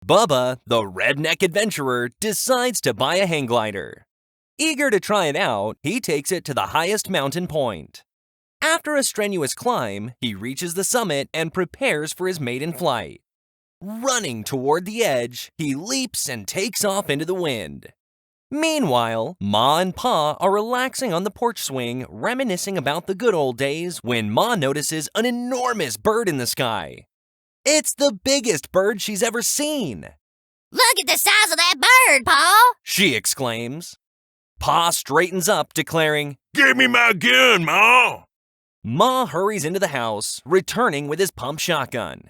Bubba, the redneck adventurer, decides to buy a hang glider. Eager to try it out, he takes it to the highest mountain point. After a strenuous climb, he reaches the summit and prepares for his maiden flight. Running toward the edge, he leaps and takes off into the wind. Meanwhile, Ma and Pa are relaxing on the porch swing, reminiscing about the good old days when Ma notices an enormous bird in the sky. It's the biggest bird she's ever seen. "Look at the size of that bird, Pa!" she exclaims. Pa straightens up, declaring, "Give me my gun, Ma!" Ma hurries into the house, returning with his pump shotgun.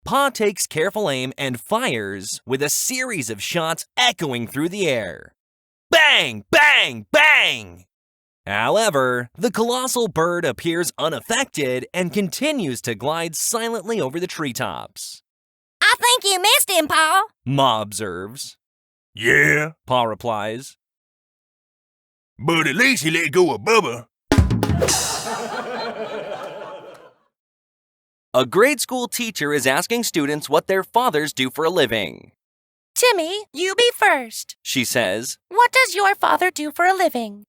Pa takes careful aim and fires, with a series of shots echoing through the air. Bang! Bang! Bang! However, the colossal bird appears unaffected and continues to glide silently over the treetops. "I think you missed him, Pa." Ma observes. "Yeah, Pa replies. but at least he let go of Bubba." A grade school teacher is asking students what their fathers do for a living. "Timmy, you be first," She says. "What does your father do for a living?"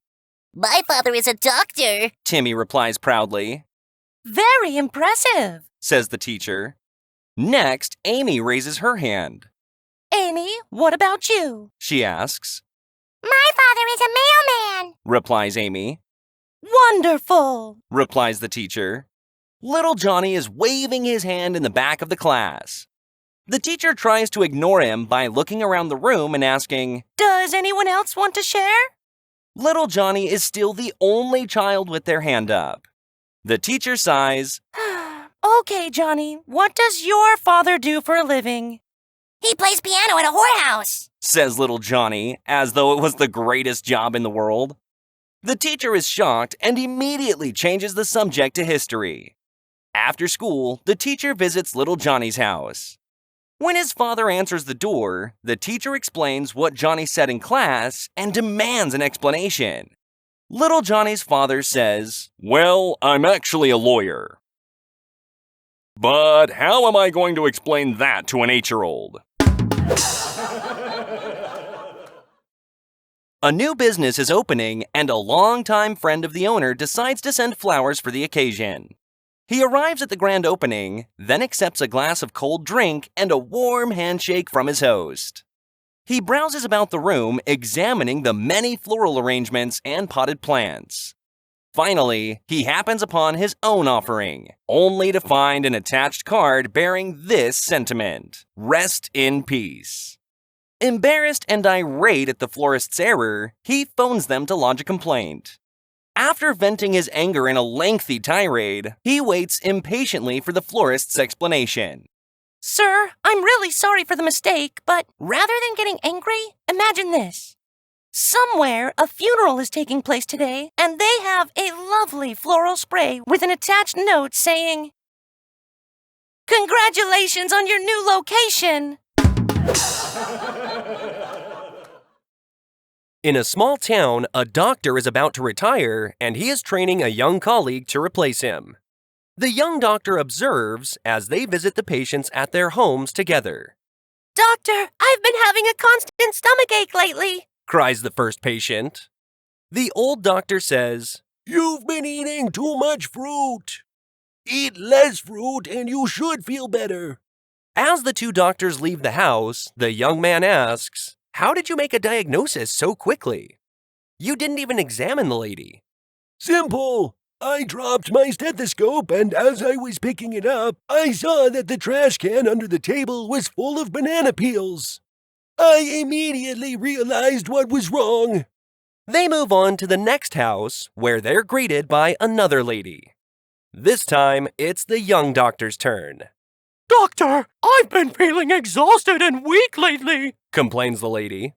"My father is a doctor." Timmy replies proudly. "Very impressive." Says the teacher. Next, Amy raises her hand. "Amy, what about you?" She asks. "My father is a mailman." Replies Amy. "Wonderful," Replies the teacher. Little Johnny is waving his hand in the back of the class. The teacher tries to ignore him by looking around the room and asking, "Does anyone else want to share?" Little Johnny is still the only child with their hand up. The teacher sighs. "Okay, Johnny, what does your father do for a living?" "He plays piano at a whorehouse." Says little Johnny, as though it was the greatest job in the world. The teacher is shocked and immediately changes the subject to history. After school, the teacher visits little Johnny's house. When his father answers the door, the teacher explains what Johnny said in class and demands an explanation. Little Johnny's father says, "Well, I'm actually a lawyer." But how am I going to explain that to an 8-year-old? A new business is opening, and a longtime friend of the owner decides to send flowers for the occasion. He arrives at the grand opening, then accepts a glass of cold drink and a warm handshake from his host. He browses about the room, examining the many floral arrangements and potted plants. Finally, he happens upon his own offering, only to find an attached card bearing this sentiment: "Rest in peace." Embarrassed and irate at the florist's error, he phones them to lodge a complaint. After venting his anger in a lengthy tirade, he waits impatiently for the florist's explanation. "Sir, I'm really sorry for the mistake, but rather than getting angry, imagine this. Somewhere, a funeral is taking place today, and they have a lovely floral spray with an attached note saying, 'Congratulations on your new location!'" In a small town, a doctor is about to retire, and he is training a young colleague to replace him. The young doctor observes as they visit the patients at their homes together. "Doctor, I've been having a constant stomachache lately," cries the first patient. The old doctor says, "You've been eating too much fruit. Eat less fruit and you should feel better." As the two doctors leave the house, the young man asks, "How did you make a diagnosis so quickly? You didn't even examine the lady." "Simple. I dropped my stethoscope, and as I was picking it up, I saw that the trash can under the table was full of banana peels. I immediately realized what was wrong." They move on to the next house, where they're greeted by another lady. This time, it's the young doctor's turn. "Doctor, I've been feeling exhausted and weak lately," complains the lady.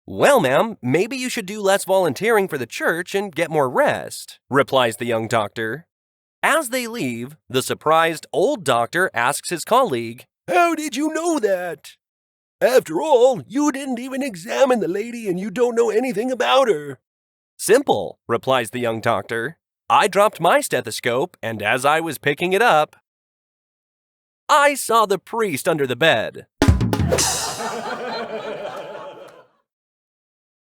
"Well, ma'am, maybe you should do less volunteering for the church and get more rest," replies the young doctor. As they leave, the surprised old doctor asks his colleague, "How did you know that? After all, you didn't even examine the lady and you don't know anything about her." "Simple," replies the young doctor. "I dropped my stethoscope, and as I was picking it up, I saw the priest under the bed."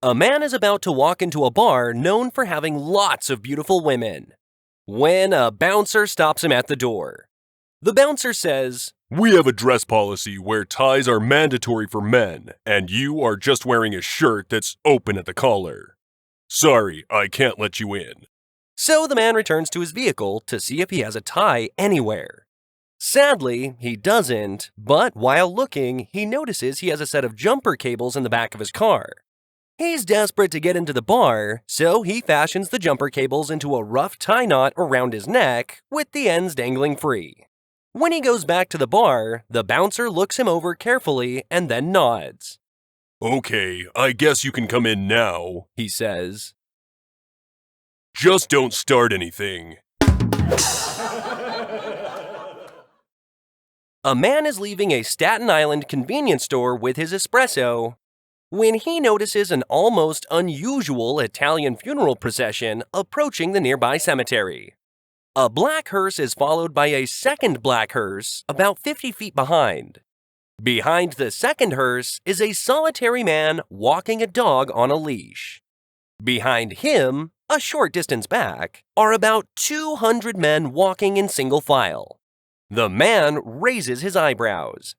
A man is about to walk into a bar known for having lots of beautiful women, when a bouncer stops him at the door. The bouncer says, "We have a dress policy where ties are mandatory for men, and you are just wearing a shirt that's open at the collar. Sorry, I can't let you in." So the man returns to his vehicle to see if he has a tie anywhere. Sadly, he doesn't, but while looking, he notices he has a set of jumper cables in the back of his car. He's desperate to get into the bar, so he fashions the jumper cables into a rough tie knot around his neck, with the ends dangling free. When he goes back to the bar, the bouncer looks him over carefully and then nods. "Okay, I guess you can come in now," He says. "Just don't start anything." A man is leaving a Staten Island convenience store with his espresso when he notices an almost unusual Italian funeral procession approaching the nearby cemetery. A black hearse is followed by a second black hearse about 50 feet behind. Behind the second hearse is a solitary man walking a dog on a leash. Behind him, a short distance back, are about 200 men walking in single file. The man raises his eyebrows.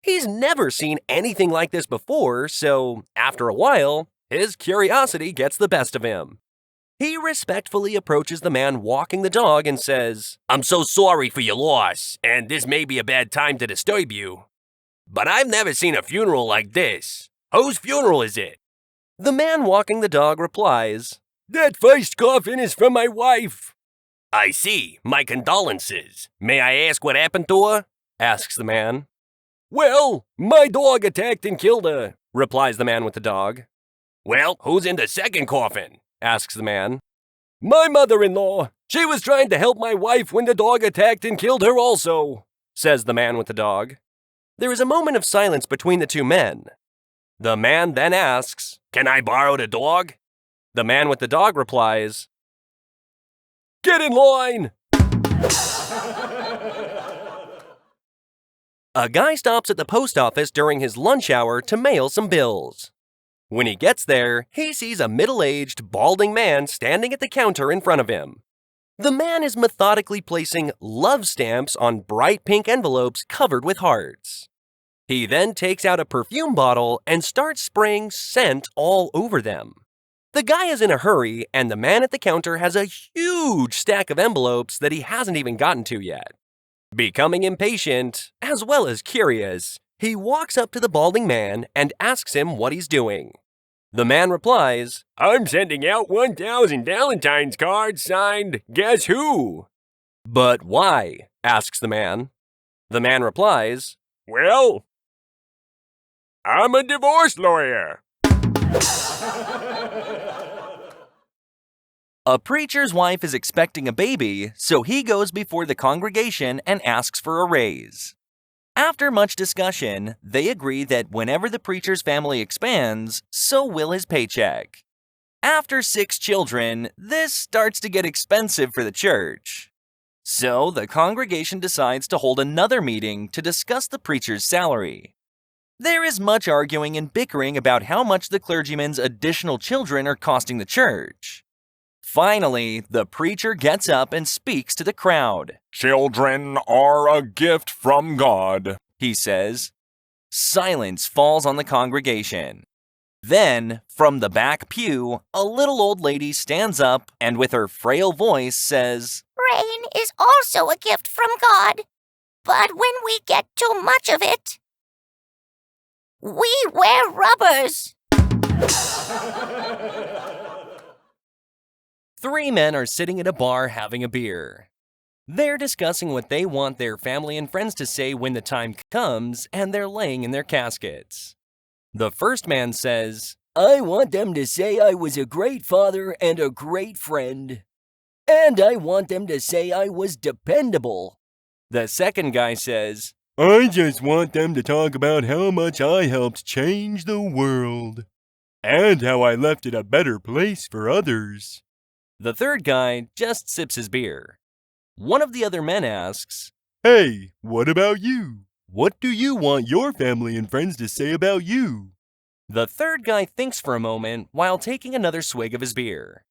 He's never seen anything like this before, so after a while, his curiosity gets the best of him. He respectfully approaches the man walking the dog and says, "I'm so sorry for your loss, and this may be a bad time to disturb you, but I've never seen a funeral like this. Whose funeral is it?" The man walking the dog replies, "That first coffin is from my wife." "I see. My condolences. May I ask what happened to her?" asks the man. "Well, my dog attacked and killed her," replies the man with the dog. "Well, who's in the second coffin?" asks the man. "My mother-in-law. She was trying to help my wife when the dog attacked and killed her also," says the man with the dog. There is a moment of silence between the two men. The man then asks, "Can I borrow the dog?" The man with the dog replies, "Get in line." A guy stops at the post office during his lunch hour to mail some bills. When he gets there, he sees a middle-aged, balding man standing at the counter in front of him. The man is methodically placing love stamps on bright pink envelopes covered with hearts. He then takes out a perfume bottle and starts spraying scent all over them. The guy is in a hurry, and the man at the counter has a huge stack of envelopes that he hasn't even gotten to yet. Becoming impatient, as well as curious, he walks up to the balding man and asks him what he's doing. The man replies, "I'm sending out 1,000 Valentine's cards signed Guess Who?" "But why?" asks the man. The man replies, "Well, I'm a divorce lawyer." A preacher's wife is expecting a baby, so he goes before the congregation and asks for a raise. After much discussion, they agree that whenever the preacher's family expands, so will his paycheck. After 6 children, this starts to get expensive for the church. So the congregation decides to hold another meeting to discuss the preacher's salary. There is much arguing and bickering about how much the clergyman's additional children are costing the church. Finally, the preacher gets up and speaks to the crowd. "Children are a gift from God," he says. Silence falls on the congregation. Then, from the back pew, a little old lady stands up and with her frail voice says, Rain is also a gift from God, but when we get too much of it, we wear rubbers. 3 men are sitting at a bar having a beer. They're discussing what they want their family and friends to say when the time comes and they're laying in their caskets. The first man says, "I want them to say I was a great father and a great friend. And I want them to say I was dependable." The second guy says, "I just want them to talk about how much I helped change the world, and how I left it a better place for others." The third guy just sips his beer. One of the other men asks, "Hey, what about you? What do you want your family and friends to say about you? The third guy thinks for a moment while taking another swig of his beer.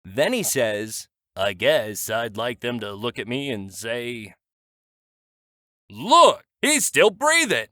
Then he says, I guess I'd like them to look at me and say, "Look, he's still breathing."